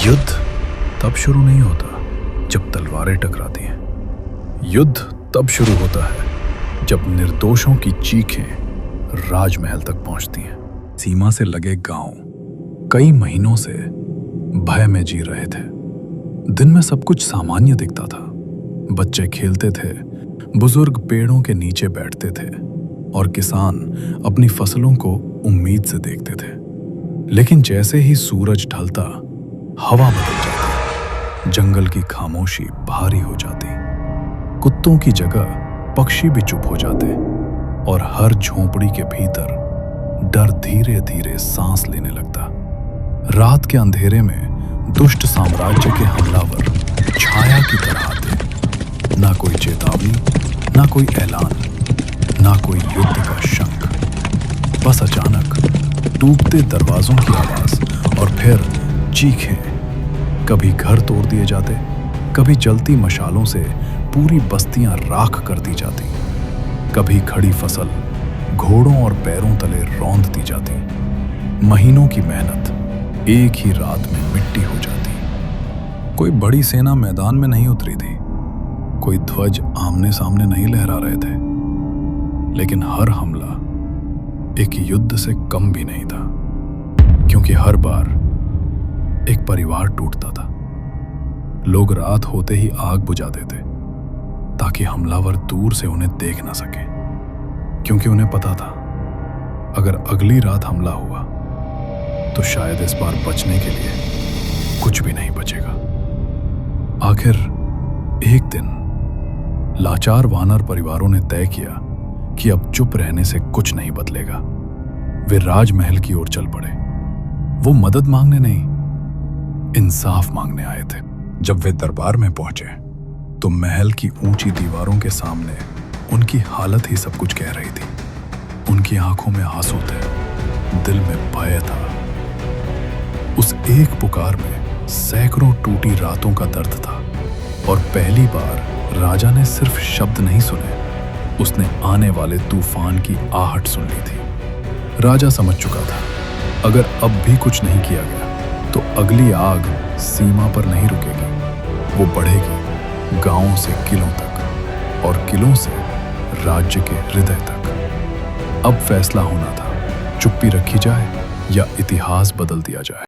युद्ध तब शुरू नहीं होता जब तलवारें टकराती हैं। युद्ध तब शुरू होता है जब निर्दोषों की चीखें राजमहल तक पहुंचती हैं। सीमा से लगे गांव कई महीनों से भय में जी रहे थे। दिन में सब कुछ सामान्य दिखता था। बच्चे खेलते थे, बुजुर्ग पेड़ों के नीचे बैठते थे और किसान अपनी फसलों को उम्मीद से देखते थे। लेकिन जैसे ही सूरज ढलता, हवा बदल जाती, जंगल की खामोशी भारी हो जाती, कुत्तों की जगह पक्षी भी चुप हो जाते और हर झोंपड़ी के भीतर डर धीरे धीरे सांस लेने लगता। रात के अंधेरे में दुष्ट साम्राज्य के हमलावर छाया की तरह आते। ना कोई चेतावनी, ना कोई ऐलान, ना कोई युद्ध का शंख। बस अचानक टूटते दरवाजों की आवाज और फिर चीखें। कभी घर तोड़ दिए जाते, कभी जलती मशालों से पूरी बस्तियां राख कर दी जाती, कभी खड़ी फसल घोड़ों और पैरों तले रौंद दी जाती। महीनों की मेहनत एक ही रात में मिट्टी हो जाती। कोई बड़ी सेना मैदान में नहीं उतरी थी, कोई ध्वज आमने सामने नहीं लहरा रहे थे, लेकिन हर हमला एक युद्ध से कम भी नहीं था, क्योंकि हर बार एक परिवार टूटता था। लोग रात होते ही आग बुझा देते ताकि हमलावर दूर से उन्हें देख ना सके, क्योंकि उन्हें पता था अगर अगली रात हमला हुआ तो शायद इस बार बचने के लिए कुछ भी नहीं बचेगा। आखिर एक दिन लाचार वानर परिवारों ने तय किया कि अब चुप रहने से कुछ नहीं बदलेगा। वे राजमहल की ओर चल पड़े। वो मदद मांगने नहीं, इंसाफ मांगने आए थे। जब वे दरबार में पहुंचे तो महल की ऊंची दीवारों के सामने उनकी हालत ही सब कुछ कह रही थी। उनकी आंखों में आंसू थे, दिल में भय था। उस एक पुकार में सैकड़ों टूटी रातों का दर्द था। और पहली बार राजा ने सिर्फ शब्द नहीं सुने, उसने आने वाले तूफान की आहट सुन ली थी। राजा समझ चुका था, अगर अब भी कुछ नहीं किया गया तो अगली आग सीमा पर नहीं रुकेगी, वो बढ़ेगी गांवों से किलों तक और किलों से राज्य के हृदय तक। अब फैसला होना था, चुप्पी रखी जाए या इतिहास बदल दिया जाए।